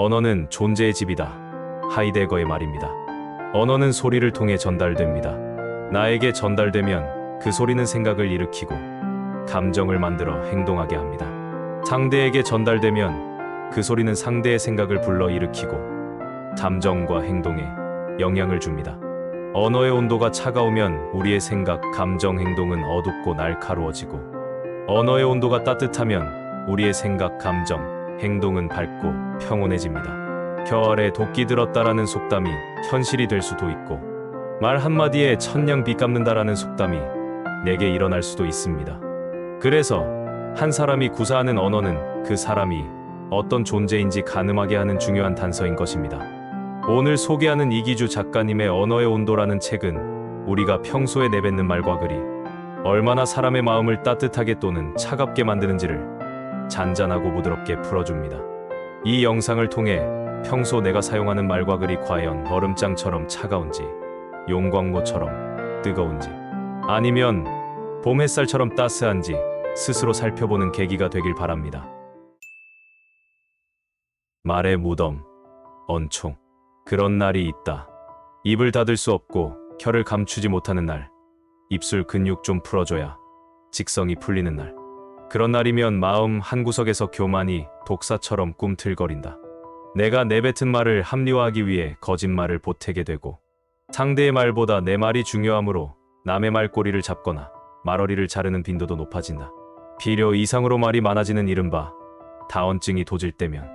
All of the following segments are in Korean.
언어는 존재의 집이다. 하이데거의 말입니다. 언어는 소리를 통해 전달됩니다. 나에게 전달되면 그 소리는 생각을 일으키고 감정을 만들어 행동하게 합니다. 상대에게 전달되면 그 소리는 상대의 생각을 불러일으키고 감정과 행동에 영향을 줍니다. 언어의 온도가 차가우면 우리의 생각, 감정, 행동은 어둡고 날카로워지고, 언어의 온도가 따뜻하면 우리의 생각, 감정, 행동은 밝고 평온해집니다. 겨울에 도끼 들었다라는 속담이 현실이 될 수도 있고, 말 한마디에 천냥 비 갚는다라는 속담이 내게 일어날 수도 있습니다. 그래서 한 사람이 구사하는 언어는 그 사람이 어떤 존재인지 가늠하게 하는 중요한 단서인 것입니다. 오늘 소개하는 이기주 작가님의 언어의 온도라는 책은 우리가 평소에 내뱉는 말과 글이 얼마나 사람의 마음을 따뜻하게 또는 차갑게 만드는지를 잔잔하고 부드럽게 풀어줍니다. 이 영상을 통해 평소 내가 사용하는 말과 글이 과연 얼음장처럼 차가운지, 용광로처럼 뜨거운지, 아니면 봄 햇살처럼 따스한지 스스로 살펴보는 계기가 되길 바랍니다. 말의 무덤, 언총. 그런 날이 있다. 입을 닫을 수 없고 혀를 감추지 못하는 날. 입술 근육 좀 풀어줘야 직성이 풀리는 날. 그런 날이면 마음 한구석에서 교만이 독사처럼 꿈틀거린다. 내가 내뱉은 말을 합리화하기 위해 거짓말을 보태게 되고, 상대의 말보다 내 말이 중요하므로 남의 말꼬리를 잡거나 말어리를 자르는 빈도도 높아진다. 필요 이상으로 말이 많아지는 이른바 다언증이 도질 때면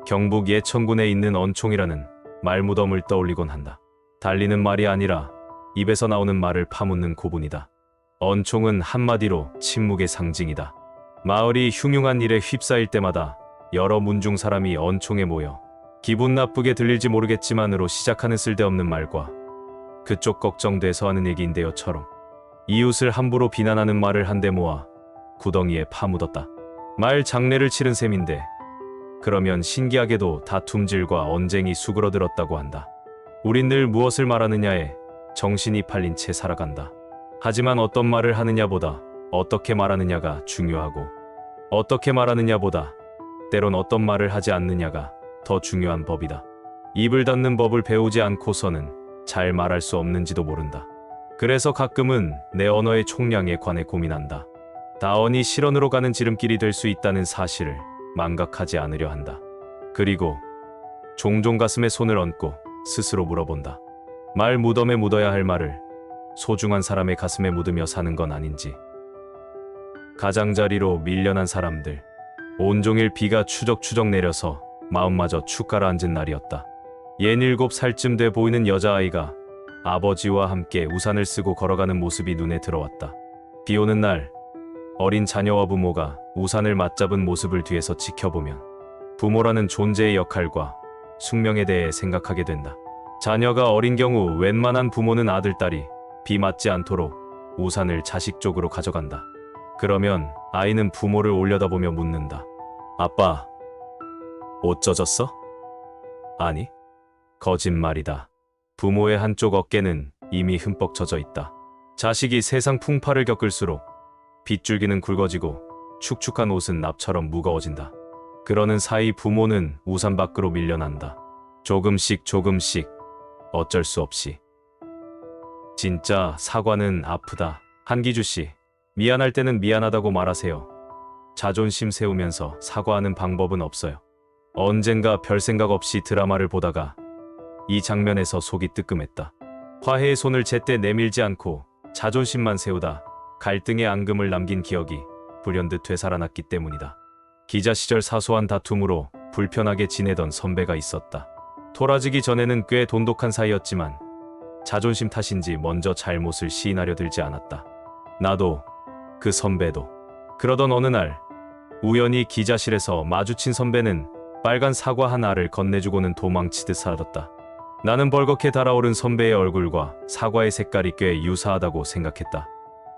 경북 예천군에 있는 언총이라는 말무덤을 떠올리곤 한다. 달리는 말이 아니라 입에서 나오는 말을 파묻는 고분이다. 언총은 한마디로 침묵의 상징이다. 마을이 흉흉한 일에 휩싸일 때마다 여러 문중 사람이 언총에 모여 기분 나쁘게 들릴지 모르겠지만으로 시작하는 쓸데없는 말과 그쪽 걱정돼서 하는 얘기인데요처럼 이웃을 함부로 비난하는 말을 한데 모아 구덩이에 파묻었다. 말 장례를 치른 셈인데, 그러면 신기하게도 다툼질과 언쟁이 수그러들었다고 한다. 우린 늘 무엇을 말하느냐에 정신이 팔린 채 살아간다. 하지만 어떤 말을 하느냐보다 어떻게 말하느냐가 중요하고, 어떻게 말하느냐보다 때론 어떤 말을 하지 않느냐가 더 중요한 법이다. 입을 닫는 법을 배우지 않고서는 잘 말할 수 없는지도 모른다. 그래서 가끔은 내 언어의 총량에 관해 고민한다. 다언이 실언으로 가는 지름길이 될 수 있다는 사실을 망각하지 않으려 한다. 그리고 종종 가슴에 손을 얹고 스스로 물어본다. 말 무덤에 묻어야 할 말을 소중한 사람의 가슴에 묻으며 사는 건 아닌지. 가장자리로 밀려난 사람들. 온종일 비가 추적추적 내려서 마음마저 축 가라앉은 날이었다. 67살쯤 돼 보이는 여자아이가 아버지와 함께 우산을 쓰고 걸어가는 모습이 눈에 들어왔다. 비 오는 날 어린 자녀와 부모가 우산을 맞잡은 모습을 뒤에서 지켜보면 부모라는 존재의 역할과 숙명에 대해 생각하게 된다. 자녀가 어린 경우 웬만한 부모는 아들, 딸이 비 맞지 않도록 우산을 자식 쪽으로 가져간다. 그러면 아이는 부모를 올려다보며 묻는다. 아빠, 옷 젖었어? 아니, 거짓말이다. 부모의 한쪽 어깨는 이미 흠뻑 젖어 있다. 자식이 세상 풍파를 겪을수록 빗줄기는 굵어지고 축축한 옷은 납처럼 무거워진다. 그러는 사이 부모는 우산 밖으로 밀려난다. 조금씩 조금씩, 어쩔 수 없이. 진짜 사과는 아프다. 한기주 씨, 미안할 때는 미안하다고 말하세요. 자존심 세우면서 사과하는 방법은 없어요. 언젠가 별 생각 없이 드라마를 보다가 이 장면에서 속이 뜨끔했다. 화해의 손을 제때 내밀지 않고 자존심만 세우다 갈등의 앙금을 남긴 기억이 불현듯 되살아났기 때문이다. 기자 시절 사소한 다툼으로 불편하게 지내던 선배가 있었다. 토라지기 전에는 꽤 돈독한 사이였지만 자존심 탓인지 먼저 잘못을 시인하려 들지 않았다. 나도 그 선배도. 그러던 어느 날 우연히 기자실에서 마주친 선배는 빨간 사과 한 알을 건네주고는 도망치듯 사라졌다. 나는 벌겋게 달아오른 선배의 얼굴과 사과의 색깔이 꽤 유사하다고 생각했다.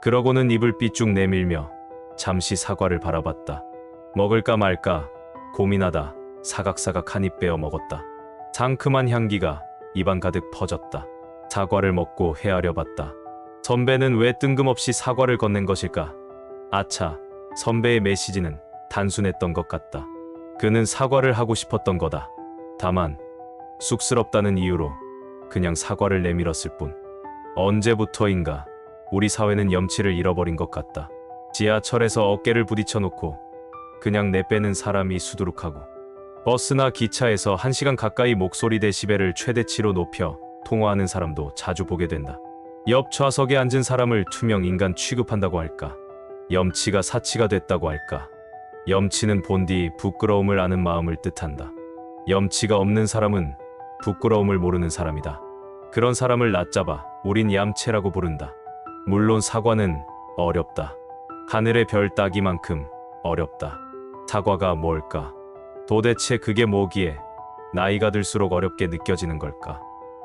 그러고는 입을 삐쭉 내밀며 잠시 사과를 바라봤다. 먹을까 말까 고민하다 사각사각 한 입 베어 먹었다. 상큼한 향기가 입안 가득 퍼졌다. 사과를 먹고 헤아려 봤다. 선배는 왜 뜬금없이 사과를 건넨 것일까? 아차, 선배의 메시지는 단순했던 것 같다. 그는 사과를 하고 싶었던 거다. 다만 쑥스럽다는 이유로 그냥 사과를 내밀었을 뿐. 언제부터인가 우리 사회는 염치를 잃어버린 것 같다. 지하철에서 어깨를 부딪혀 놓고 그냥 내빼는 사람이 수두룩하고, 버스나 기차에서 1시간 가까이 목소리 데시벨을 최대치로 높여 통화하는 사람도 자주 보게 된다. 옆 좌석에 앉은 사람을 투명 인간 취급한다고 할까? 염치가 사치가 됐다고 할까? 염치는 본디 부끄러움을 아는 마음을 뜻한다. 염치가 없는 사람은 부끄러움을 모르는 사람이다. 그런 사람을 낮잡아 우린 얌체라고 부른다. 물론 사과는 어렵다. 하늘의 별 따기만큼 어렵다. 사과가 뭘까? 도대체 그게 뭐기에 나이가 들수록 어렵게 느껴지는 걸까?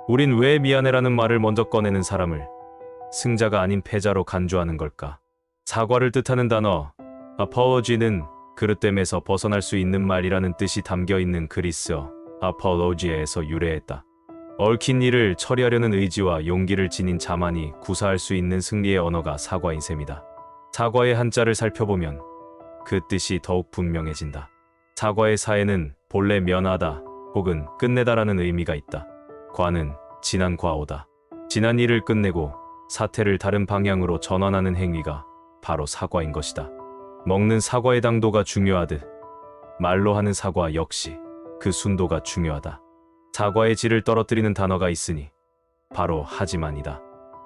우린 왜 미안해라는 말을 먼저 꺼내는 사람을 승자가 아닌 패자로 간주하는 걸까? 사과를 뜻하는 단어 apology는 그릇됨에서 벗어날 수 있는 말이라는 뜻이 담겨있는 그리스어 apologia에서 유래했다. 얽힌 일을 처리하려는 의지와 용기를 지닌 자만이 구사할 수 있는 승리의 언어가 사과인 셈이다. 사과의 한자를 살펴보면 그 뜻이 더욱 분명해진다. 사과의 사에는 본래 면하다 혹은 끝내다라는 의미가 있다. 과는 지난 과오다. 지난 일을 끝내고 사태를 다른 방향으로 전환하는 행위가 바로 사과인 것이다. 먹는 사과의 당도가 중요하듯 말로 하는 사과 역시 그 순도가 중요하다. 사과의 질을 떨어뜨리는 단어가 있으니 바로 하지만이다.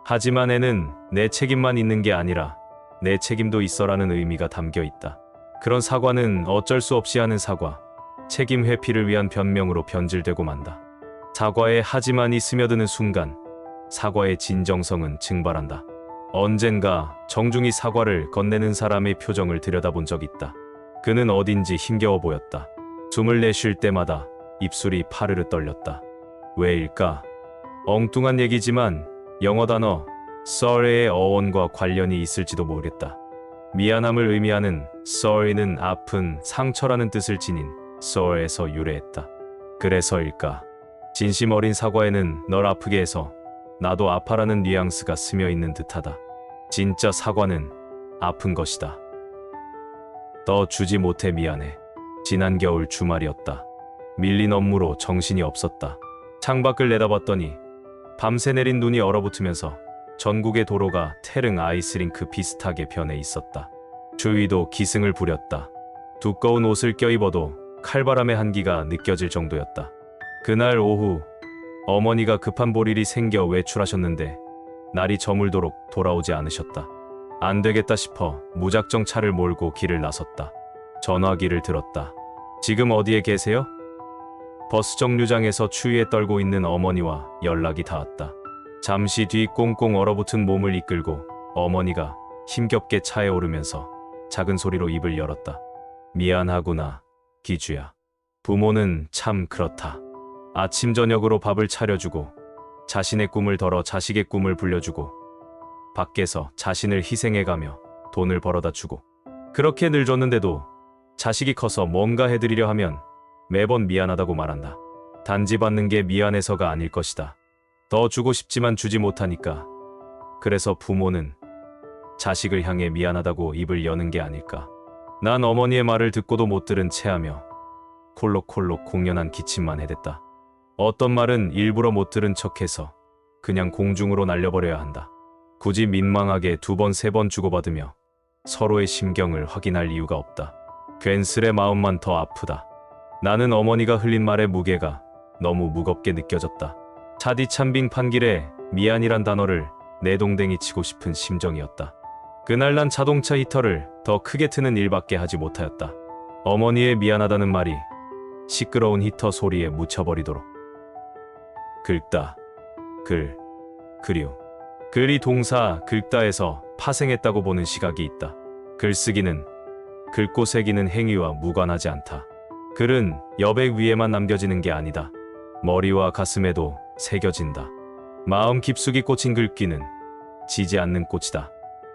하지만에는 내 책임만 있는 게 아니라 내 책임도 있어라는 의미가 담겨 있다. 그런 사과는 어쩔 수 없이 하는 사과, 책임 회피를 위한 변명으로 변질되고 만다. 사과에 하지만이 스며드는 순간 사과의 진정성은 증발한다. 언젠가 정중히 사과를 건네는 사람의 표정을 들여다본 적 있다. 그는 어딘지 힘겨워 보였다. 숨을 내쉴 때마다 입술이 파르르 떨렸다. 왜일까? 엉뚱한 얘기지만 영어 단어 sorry의 어원과 관련이 있을지도 모르겠다. 미안함을 의미하는 sorry는 아픈, 상처라는 뜻을 지닌 sore에서 유래했다. 그래서일까? 진심 어린 사과에는 널 아프게 해서 나도 아파라는 뉘앙스가 스며있는 듯하다. 진짜 사과는 아픈 것이다. 더 주지 못해 미안해. 지난 겨울 주말이었다. 밀린 업무로 정신이 없었다. 창밖을 내다봤더니 밤새 내린 눈이 얼어붙으면서 전국의 도로가 태릉 아이스링크 비슷하게 변해 있었다. 주위도 기승을 부렸다. 두꺼운 옷을 껴입어도 칼바람의 한기가 느껴질 정도였다. 그날 오후 어머니가 급한 볼일이 생겨 외출하셨는데 날이 저물도록 돌아오지 않으셨다. 안 되겠다 싶어 무작정 차를 몰고 길을 나섰다. 전화기를 들었다. 지금 어디에 계세요? 버스 정류장에서 추위에 떨고 있는 어머니와 연락이 닿았다. 잠시 뒤 꽁꽁 얼어붙은 몸을 이끌고 어머니가 힘겹게 차에 오르면서 작은 소리로 입을 열었다. 미안하구나, 기주야. 부모는 참 그렇다. 아침 저녁으로 밥을 차려주고 자신의 꿈을 덜어 자식의 꿈을 불려주고 밖에서 자신을 희생해가며 돈을 벌어다 주고 그렇게 늘 줬는데도 자식이 커서 뭔가 해드리려 하면 매번 미안하다고 말한다. 단지 받는 게 미안해서가 아닐 것이다. 더 주고 싶지만 주지 못하니까. 그래서 부모는 자식을 향해 미안하다고 입을 여는 게 아닐까. 난 어머니의 말을 듣고도 못 들은 체하며 콜록콜록 공연한 기침만 해댔다. 어떤 말은 일부러 못 들은 척해서 그냥 공중으로 날려버려야 한다. 굳이 민망하게 2번, 3번 주고받으며 서로의 심경을 확인할 이유가 없다. 괜스레 마음만 더 아프다. 나는 어머니가 흘린 말의 무게가 너무 무겁게 느껴졌다. 차디찬빙 판길에 미안이란 단어를 내동댕이 치고 싶은 심정이었다. 그날 난 자동차 히터를 더 크게 트는 일밖에 하지 못하였다. 어머니의 미안하다는 말이 시끄러운 히터 소리에 묻혀버리도록. 긁다, 그리움. 글이 동사 긁다에서 파생했다고 보는 시각이 있다. 글쓰기는 긁고 새기는 행위와 무관하지 않다. 글은 여백 위에만 남겨지는 게 아니다. 머리와 가슴에도 새겨진다. 마음 깊숙이 꽂힌 글귀는 지지 않는 꽃이다.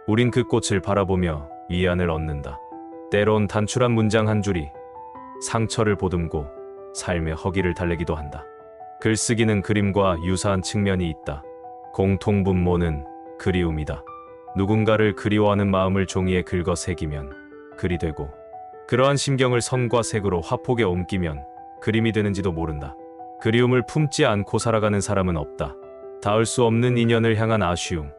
우린 그 꽃을 바라보며 위안을 얻는다. 때론 단출한 문장 한 줄이 상처를 보듬고 삶의 허기를 달래기도 한다. 글쓰기는 그림과 유사한 측면이 있다. 공통분모는 그리움이다. 누군가를 그리워하는 마음을 종이에 긁어 새기면 글이 되고 그러한 심경을 선과 색으로 화폭에 옮기면 그림이 되는지도 모른다. 그리움을 품지 않고 살아가는 사람은 없다. 닿을 수 없는 인연을 향한 아쉬움,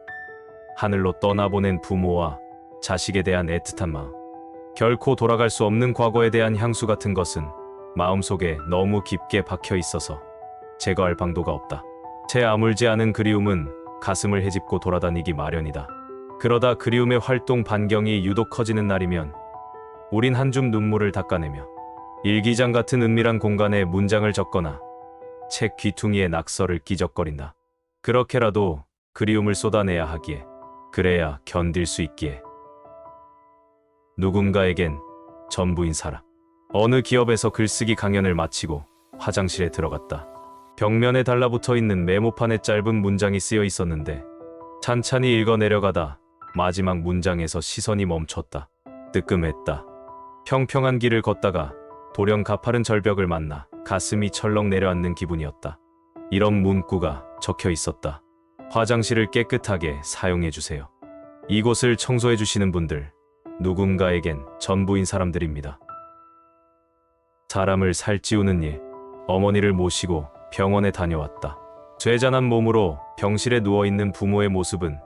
하늘로 떠나보낸 부모와 자식에 대한 애틋한 마음, 결코 돌아갈 수 없는 과거에 대한 향수 같은 것은 마음속에 너무 깊게 박혀 있어서 제거할 방도가 없다. 채 아물지 않은 그리움은 가슴을 헤집고 돌아다니기 마련이다. 그러다 그리움의 활동 반경이 유독 커지는 날이면 우린 한 줌 눈물을 닦아내며 일기장 같은 은밀한 공간에 문장을 적거나 책 귀퉁이에 낙서를 끼적거린다. 그렇게라도 그리움을 쏟아내야 하기에, 그래야 견딜 수 있기에. 누군가에겐 전부인 사람. 어느 기업에서 글쓰기 강연을 마치고 화장실에 들어갔다. 벽면에 달라붙어 있는 메모판에 짧은 문장이 쓰여 있었는데 찬찬히 읽어 내려가다 마지막 문장에서 시선이 멈췄다. 뜨끔했다. 평평한 길을 걷다가 돌연 가파른 절벽을 만나 가슴이 철렁 내려앉는 기분이었다. 이런 문구가 적혀 있었다. 화장실을 깨끗하게 사용해 주세요. 이곳을 청소해 주시는 분들, 누군가에겐 전부인 사람들입니다. 사람을 살찌우는 일. 어머니를 모시고 병원에 다녀왔다. 쇠잔한 몸으로 병실에 누워있는 부모의 모습은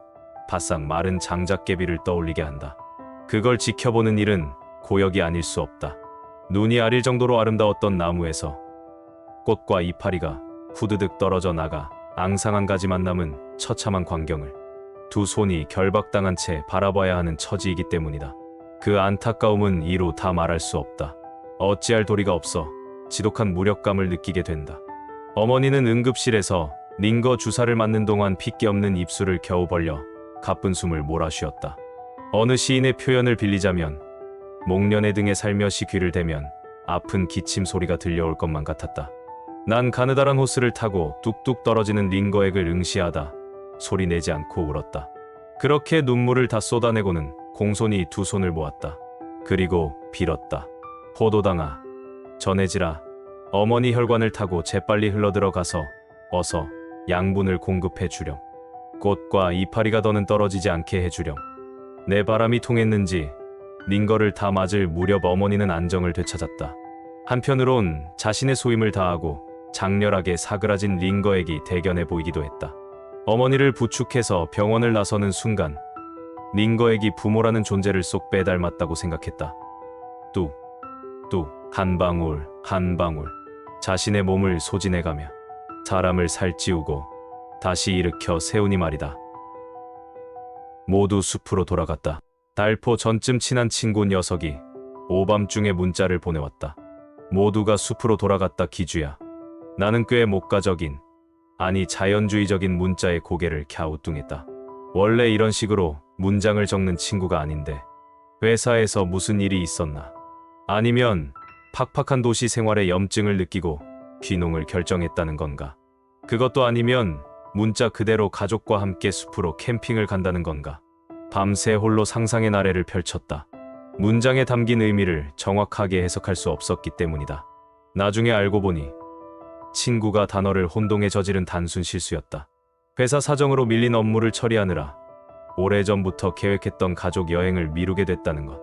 바싹 마른 장작개비를 떠올리게 한다. 그걸 지켜보는 일은 고역이 아닐 수 없다. 눈이 아릴 정도로 아름다웠던 나무에서 꽃과 이파리가 후드득 떨어져 나가 앙상한 가지만 남은 처참한 광경을 두 손이 결박당한 채 바라봐야 하는 처지이기 때문이다. 그 안타까움은 이루 다 말할 수 없다. 어찌할 도리가 없어 지독한 무력감을 느끼게 된다. 어머니는 응급실에서 링거 주사를 맞는 동안 핏기 없는 입술을 겨우 벌려 가쁜 숨을 몰아쉬었다. 어느 시인의 표현을 빌리자면 목련의 등에 살며시 귀를 대면 아픈 기침 소리가 들려올 것만 같았다. 난 가느다란 호스를 타고 뚝뚝 떨어지는 링거액을 응시하다 소리 내지 않고 울었다. 그렇게 눈물을 다 쏟아내고는 공손히 두 손을 모았다. 그리고 빌었다. 포도당아, 전해지라. 어머니 혈관을 타고 재빨리 흘러들어가서 어서 양분을 공급해 주렴. 꽃과 이파리가 더는 떨어지지 않게 해주렴. 내 바람이 통했는지 링거를 다 맞을 무렵 어머니는 안정을 되찾았다. 한편으론 자신의 소임을 다하고 장렬하게 사그라진 링거액이 대견해 보이기도 했다. 어머니를 부축해서 병원을 나서는 순간 링거액이 부모라는 존재를 쏙 빼닮았다고 생각했다. 뚝 한 방울 한 방울 자신의 몸을 소진해가며 사람을 살찌우고 다시 일으켜 세우니 말이다. 모두 숲으로 돌아갔다. 달포 전쯤 친한 친구 녀석이 오밤중에 문자를 보내왔다. 모두가 숲으로 돌아갔다 기주야. 나는 꽤 목가적인, 아니 자연주의적인 문자에 고개를 갸우뚱했다. 원래 이런 식으로 문장을 적는 친구가 아닌데 회사에서 무슨 일이 있었나? 아니면 팍팍한 도시 생활에 염증을 느끼고 귀농을 결정했다는 건가? 그것도 아니면 문자 그대로 가족과 함께 숲으로 캠핑을 간다는 건가? 밤새 홀로 상상의 나래를 펼쳤다. 문장에 담긴 의미를 정확하게 해석할 수 없었기 때문이다. 나중에 알고 보니 친구가 단어를 혼동해 저지른 단순 실수였다. 회사 사정으로 밀린 업무를 처리하느라 오래전부터 계획했던 가족 여행을 미루게 됐다는 것.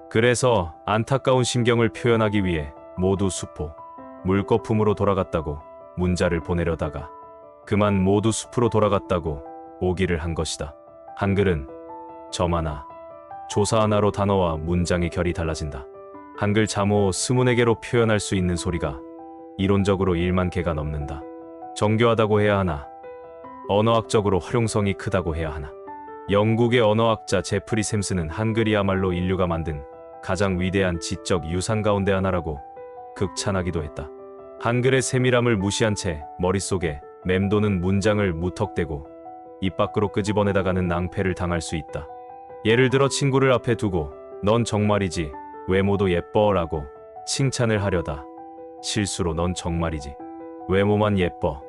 그래서 안타까운 심경을 표현하기 위해 모두 수포, 물거품으로 돌아갔다고 문자를 보내려다가 그만 모두 숲으로 돌아갔다고 오기를 한 것이다. 한글은 점 하나, 조사 하나로 단어와 문장의 결이 달라진다. 한글 자모 24개로 표현할 수 있는 소리가 이론적으로 1만 개가 넘는다. 정교하다고 해야 하나, 언어학적으로 활용성이 크다고 해야 하나. 영국의 언어학자 제프리 샘스는 한글이야말로 인류가 만든 가장 위대한 지적 유산 가운데 하나라고 극찬하기도 했다. 한글의 세밀함을 무시한 채 머릿속에 맴도는 문장을 무턱대고 입 밖으로 끄집어내다가는 낭패를 당할 수 있다. 예를 들어 친구를 앞에 두고 넌 정말이지, 외모도 예뻐 라고 칭찬을 하려다 실수로 넌 정말이지, 외모만 예뻐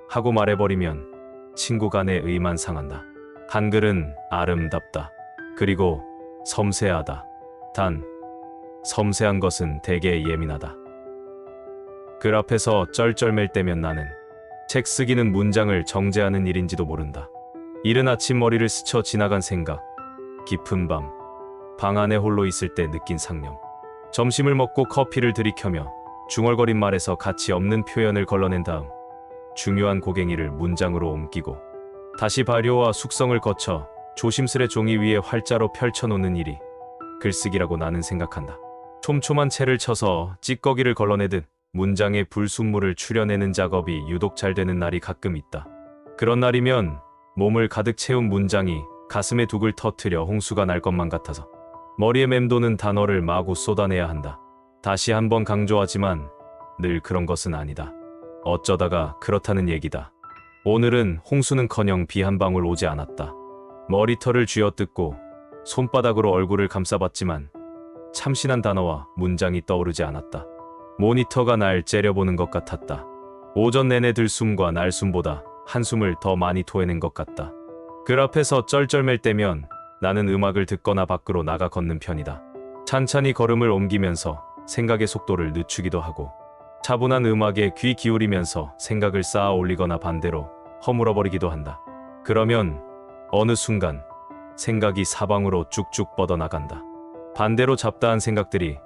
하고 말해버리면 친구 간의 의만 상한다. 한글은 아름답다. 그리고 섬세하다. 단, 섬세한 것은 되게 예민하다. 글 앞에서 쩔쩔맬 때면 나는 책 쓰기는 문장을 정제하는 일인지도 모른다. 이른 아침 머리를 스쳐 지나간 생각, 깊은 밤, 방 안에 홀로 있을 때 느낀 상념, 점심을 먹고 커피를 들이켜며 중얼거린 말에서 가치 없는 표현을 걸러낸 다음 중요한 고갱이를 문장으로 옮기고 다시 발효와 숙성을 거쳐 조심스레 종이 위에 활자로 펼쳐놓는 일이 글쓰기라고 나는 생각한다. 촘촘한 채를 쳐서 찌꺼기를 걸러내듯 문장에 불순물을 추려내는 작업이 유독 잘 되는 날이 가끔 있다. 그런 날이면 몸을 가득 채운 문장이 가슴에 둑을 터뜨려 홍수가 날 것만 같아서 머리에 맴도는 단어를 마구 쏟아내야 한다. 다시 한번 강조하지만 늘 그런 것은 아니다. 어쩌다가 그렇다는 얘기다. 오늘은 홍수는커녕 비 한 방울 오지 않았다. 머리털을 쥐어뜯고 손바닥으로 얼굴을 감싸봤지만 참신한 단어와 문장이 떠오르지 않았다. 모니터가 날 째려보는 것 같았다. 오전 내내 들숨과 날숨보다 한숨을 더 많이 토해낸 것 같다. 글 앞에서 쩔쩔맬 때면 나는 음악을 듣거나 밖으로 나가 걷는 편이다. 찬찬히 걸음을 옮기면서 생각의 속도를 늦추기도 하고 차분한 음악에 귀 기울이면서 생각을 쌓아 올리거나 반대로 허물어버리기도 한다. 그러면 어느 순간 생각이 사방으로 쭉쭉 뻗어나간다. 반대로 잡다한 생각들이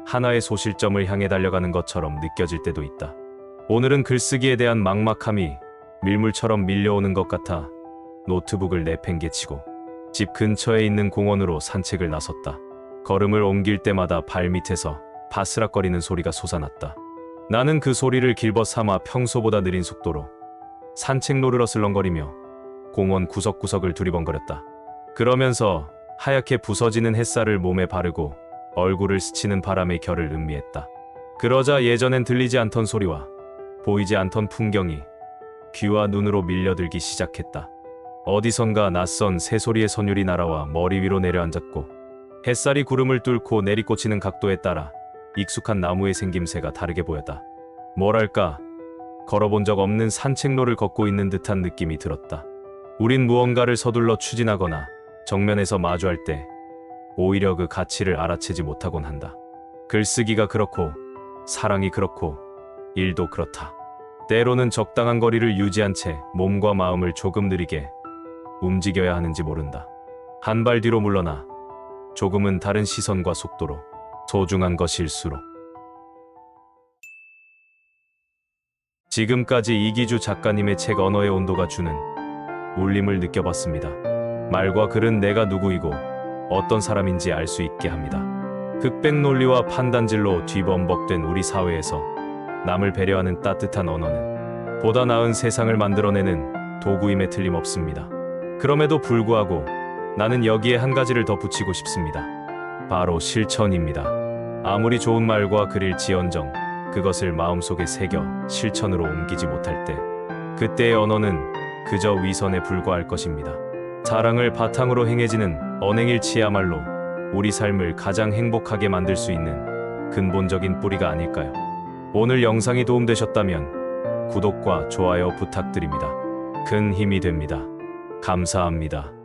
하나의 소실점을 향해 달려가는 것처럼 느껴질 때도 있다. 오늘은 글쓰기에 대한 막막함이 밀물처럼 밀려오는 것 같아 노트북을 내팽개치고 집 근처에 있는 공원으로 산책을 나섰다. 걸음을 옮길 때마다 발밑에서 바스락거리는 소리가 솟아났다. 나는 그 소리를 길벗삼아 평소보다 느린 속도로 산책로를 어슬렁거리며 공원 구석구석을 두리번거렸다. 그러면서 하얗게 부서지는 햇살을 몸에 바르고 얼굴을 스치는 바람의 결을 음미했다. 그러자 예전엔 들리지 않던 소리와 보이지 않던 풍경이 귀와 눈으로 밀려들기 시작했다. 어디선가 낯선 새소리의 선율이 날아와 머리 위로 내려앉았고 햇살이 구름을 뚫고 내리꽂히는 각도에 따라 익숙한 나무의 생김새가 다르게 보였다. 뭐랄까, 걸어본 적 없는 산책로를 걷고 있는 듯한 느낌이 들었다. 우린 무언가를 서둘러 추진하거나 정면에서 마주할 때 오히려 그 가치를 알아채지 못하곤 한다. 글쓰기가 그렇고 사랑이 그렇고 일도 그렇다. 때로는 적당한 거리를 유지한 채 몸과 마음을 조금 느리게 움직여야 하는지 모른다. 한 발 뒤로 물러나 조금은 다른 시선과 속도로 소중한 것일수록. 지금까지 이기주 작가님의 책 언어의 온도가 주는 울림을 느껴봤습니다. 말과 글은 내가 누구이고 어떤 사람인지 알 수 있게 합니다. 흑백 논리와 판단질로 뒤범벅된 우리 사회에서 남을 배려하는 따뜻한 언어는 보다 나은 세상을 만들어내는 도구임에 틀림없습니다. 그럼에도 불구하고 나는 여기에 한 가지를 더 붙이고 싶습니다. 바로 실천입니다. 아무리 좋은 말과 글일지언정 그것을 마음속에 새겨 실천으로 옮기지 못할 때 그때의 언어는 그저 위선에 불과할 것입니다. 사랑을 바탕으로 행해지는 언행일치야말로 우리 삶을 가장 행복하게 만들 수 있는 근본적인 뿌리가 아닐까요? 오늘 영상이 도움되셨다면 구독과 좋아요 부탁드립니다. 큰 힘이 됩니다. 감사합니다.